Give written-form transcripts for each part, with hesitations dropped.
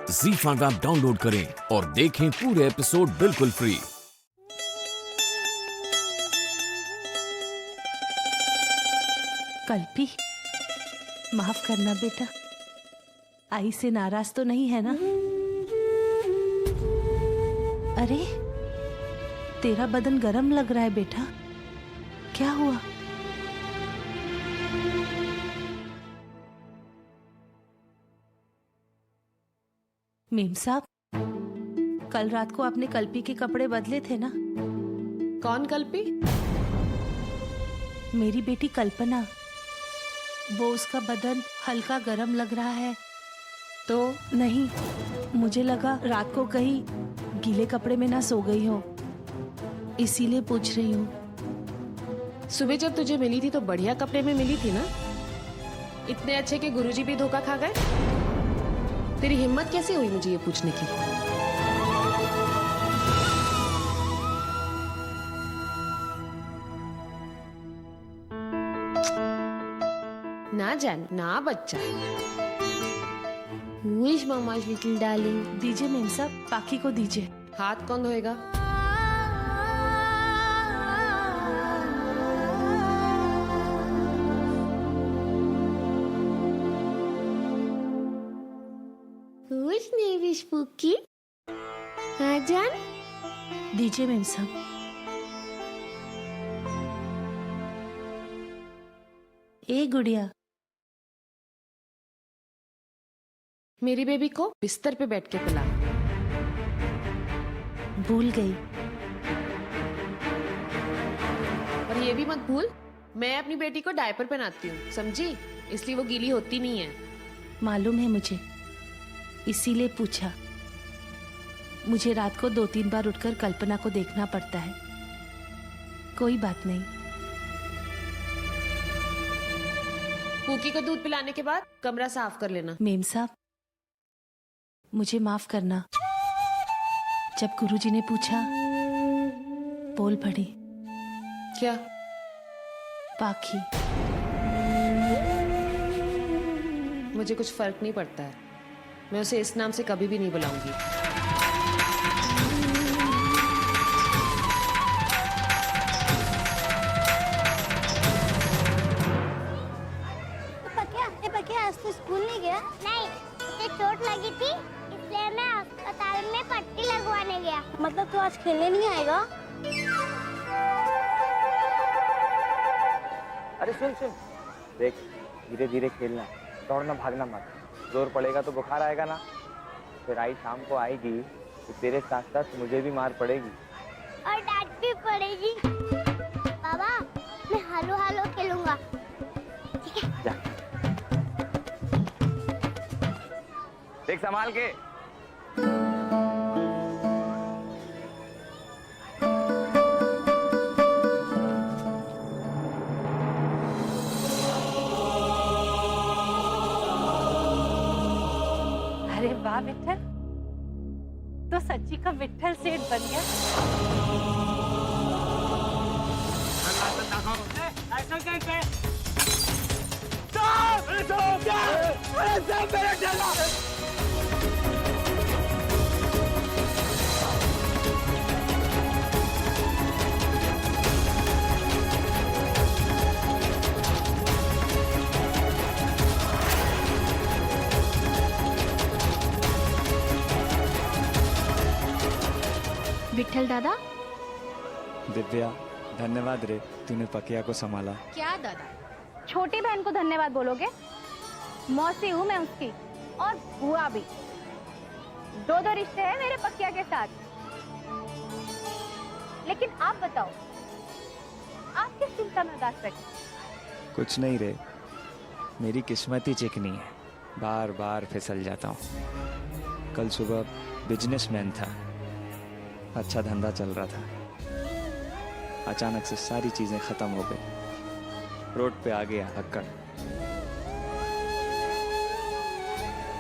ZEE5 app download करें और देखें पूरे एपिसोड बिल्कुल फ्री। कल्पी, माफ करना बेटा, आई से नाराज तो नहीं है ना? अरे, तेरा बदन गरम लग रहा है बेटा, क्या हुआ? मेम साहब, कल रात को आपने कल्पी के कपड़े बदले थे ना? कौन कल्पी? मेरी बेटी कल्पना। वो उसका बदन हल्का गरम लग रहा है तो नहीं, मुझे लगा रात को कहीं गीले कपड़े में ना सो गई हो, इसीलिए पूछ रही हूँ। सुबह जब तुझे मिली थी तो बढ़िया कपड़े में मिली थी ना? इतने अच्छे कि गुरुजी भी धोखा खा गए। तेरी हिम्मत कैसे हुई मुझे ये पूछने की? ना जान ना बच्चा। Who is mama's little darling? दीजिए मेम साहब, पाखी को दीजिए। हाथ कौन धोएगा? Who's name is Spooky? हाँ जान? दीजिए मेम साहब। ए गुड़िया, मेरी बेबी को बिस्तर पे बैठ के पिला। भूल गई। और ये भी मत भूल, मैं अपनी बेटी को डायपर पहनाती हूँ, समझी? इसलिए वो गीली होती नहीं है। मालूम है मुझे, इसीलिए पूछा। मुझे रात को 2-3 बार उठकर कल्पना को देखना पड़ता है। कोई बात नहीं। पूकी को दूध पिलाने के बाद कमरा साफ कर लेना। मेम साहब, मुझे माफ करना। जब गुरुजी ने पूछा, बोल पड़ी। क्या? पाखी। मुझे कुछ फर्क नहीं पड़ता है, मैं उसे इस नाम से कभी भी नहीं बुलाऊंगी। पकिया आज तो स्कूल नहीं गया? नहीं, मुझे चोट लगी थी इसलिए मैं अस्पताल में पट्टी लगवाने गया। मतलब तू आज खेलने नहीं आएगा? अरे सुन सुन, देख धीरे धीरे खेलना, दौड़ना भागना मत। जोर पड़ेगा तो बुखार आएगा ना, फिर आई शाम को आएगी तो तेरे साथ साथ मुझे भी मार पड़ेगी और डांट भी पड़ेगी। बाबा, मैं हालो हालो खेलूंगा, ठीक है? जा, देख संभाल के। अरे वाह विट्ठल, तो सच्ची का विट्ठल सेठ बन गया। ऐसा कैसे? विट्ठल दादा। दिव्या, धन्यवाद रे, तूने पकिया को संभाला। क्या दादा, छोटी बहन को धन्यवाद बोलोगे? मौसी हूँ मैं उसकी, और बुआ भी। 2 रिश्ते हैं मेरे पकिया के साथ। लेकिन आप बताओ, आप किस चिंता में उदास बैठे? कुछ नहीं रे, मेरी किस्मत ही चिकनी है, बार बार फिसल जाता हूँ। कल सुबह बिजनेसमैन था, अच्छा धंधा चल रहा था, अचानक से सारी चीजें खत्म हो गई। रोड पे आ गया हक्कड़।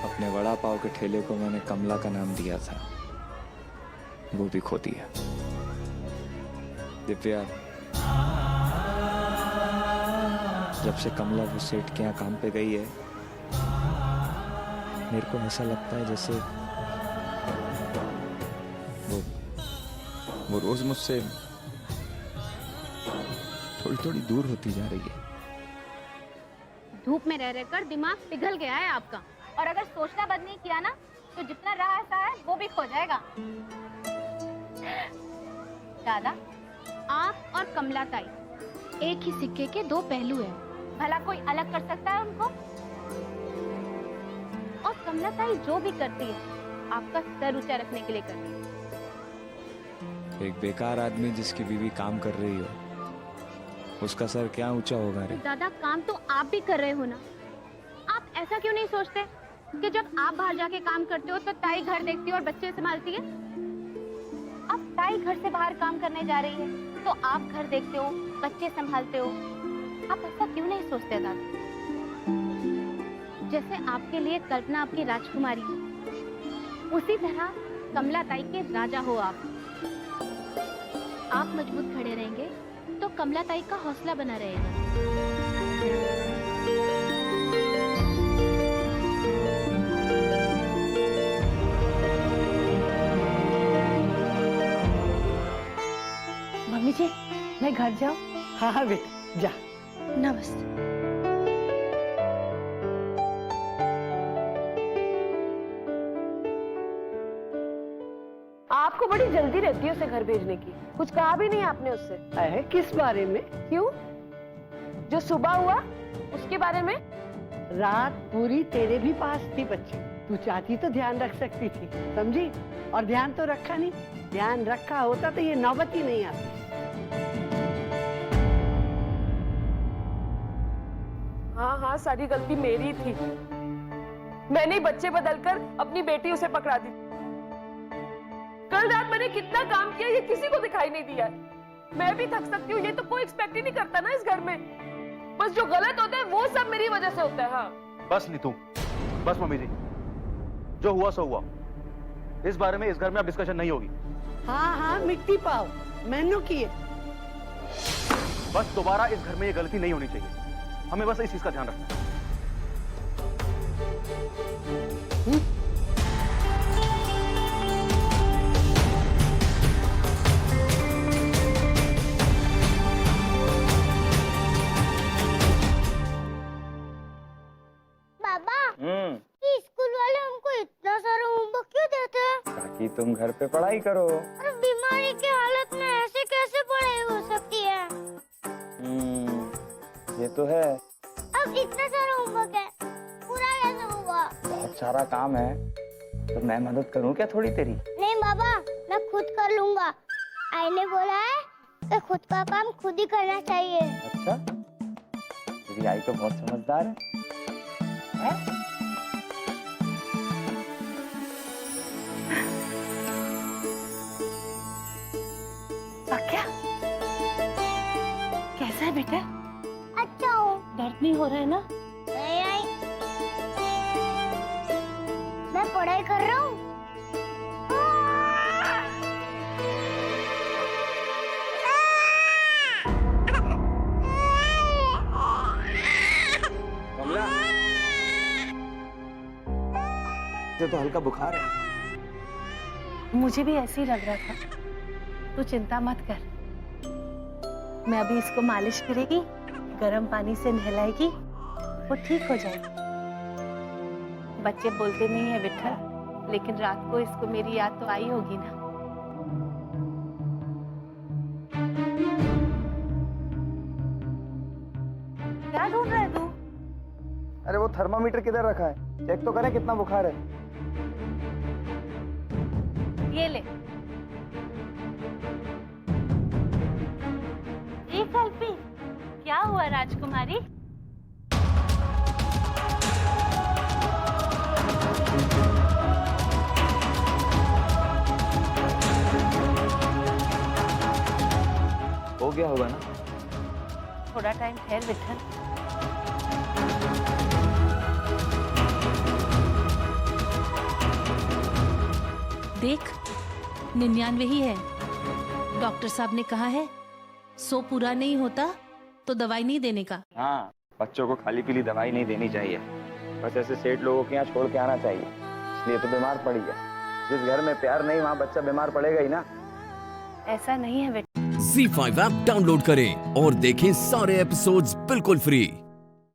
अपने वड़ा पाव के ठेले को मैंने कमला का नाम दिया था, वो भी खो दिया। दिव्या, जब से कमला वो सेठ के यहाँ काम पे गई है, मेरे को ऐसा लगता है जैसे वो रोज मुझसे थोड़ी थोड़ी दूर होती जा रही है। धूप में रह रहकर दिमाग पिघल गया है आपका, और अगर सोचना बंद नहीं किया ना तो जितना रहा ऐसा है वो भी खो जाएगा। दादा, आप और कमला ताई एक ही सिक्के के दो पहलू हैं। भला कोई अलग कर सकता है उनको? और कमला ताई जो भी करती है आपका सर ऊंचा रखने के लिए करती है। एक बेकार आदमी जिसकी बीवी काम कर रही हो, उसका सर क्या ऊंचा होगा रे? दादा, काम तो आप भी कर रहे हो ना। आप ऐसा क्यों नहीं सोचते कि जब आप बाहर जाके काम करते हो तो ताई घर देखती है और बच्चे संभालती है? अब ताई घर से बाहर काम करने जा रही है तो आप घर देखते हो, बच्चे संभालते हो। आप ऐसा क्यों नहीं सोचते दादा? जैसे आपके लिए कल्पना आपकी राजकुमारी है, उसी तरह कमला ताई के राजा हो आप। आप मजबूत खड़े रहेंगे तो कमला ताई का हौसला बना रहेगा। मम्मी जी, मैं घर जाऊं? हाँ हाँ बेटा जा। नमस्ते। आपको बड़ी जल्दी रहती है उसे घर भेजने की। कुछ कहा भी नहीं आपने उससे? है किस बारे में? क्यों? जो सुबह हुआ उसके बारे में? रात पूरी तेरे भी पास थी बच्ची, तू चाहती तो ध्यान रख सकती थी, समझी? और ध्यान तो रखा नहीं। ध्यान रखा होता तो ये नौबत ही नहीं आती। हाँ हाँ, सारी गलती मेरी थी। मैंने ही बच्चे बदलकर अपनी बेटी उसे पकड़ा दी। कल रात मैंने कितना काम किया ये किसी को दिखाई नहीं दिया। मैं भी थक सकती हूँ, ये तो कोई एक्सपेक्ट ही नहीं करता ना इस घर में। बस जो गलत होता है वो सब मेरी वजह से होता है। हाँ बस नीतू, बस मम्मी जी, जो हुआ सो हुआ। इस बारे में इस घर में अब डिस्कशन नहीं होगी। हाँ हाँ मिट्टी पाओ, मैनू की है। बस दोबारा इस घर में ये गलती नहीं होनी चाहिए। हमें बस इस चीज का ध्यान रखना है। स्कूल वाले हमको इतना सारा होमवर्क क्यों देते हैं? ताकि तुम घर पे पढ़ाई करो। और बीमारी की हालत में ऐसे कैसे पढ़ाई हो सकती है? ये तो है। अब इतना सारा होमवर्क है, पूरा कैसे होगा? बहुत सारा काम है, तो मैं मदद करूं क्या थोड़ी तेरी? नहीं बाबा, मैं खुद कर लूंगा। आई ने बोला है कि खुद का काम खुद ही करना चाहिए। अच्छा, तेरी आई तो बहुत समझदार है? क्या? कैसा है बेटा? अच्छा हूँ। दर्द नहीं हो रहा है ना? नहीं आई, मैं पढ़ाई कर रहा हूँ। कमला, ये तो हल्का बुखार है। मुझे भी ऐसे ही लग रहा था। तू चिंता मत कर, मैं अभी इसको मालिश करेगी, गर्म पानी से नहलाएगी, वो ठीक हो जाएगी। बच्चे बोलते नहीं है विठल, लेकिन रात को इसको मेरी याद तो आई होगी ना। क्या ढूंढ रहा है तू? अरे वो थर्मामीटर किधर रखा है? चेक तो करें कितना बुखार है। ये ले। एक अल्पी, क्या हुआ राजकुमारी? हो गया होगा ना? थोड़ा टाइम ठहर विठल। देख, 99 ही है। डॉक्टर साहब ने कहा है 100 पूरा नहीं होता तो दवाई नहीं देने का। हाँ, बच्चों को खाली पीली दवाई नहीं देनी चाहिए, बस ऐसे सेठ लोगों के यहाँ छोड़ के आना चाहिए। इसलिए तो बीमार पड़ी है। जिस घर में प्यार नहीं वहाँ बच्चा बीमार पड़ेगा ही ना। ऐसा नहीं है बेटा। Z5 ऐप डाउनलोड करें और देखें सारे एपिसोड्स बिल्कुल फ्री।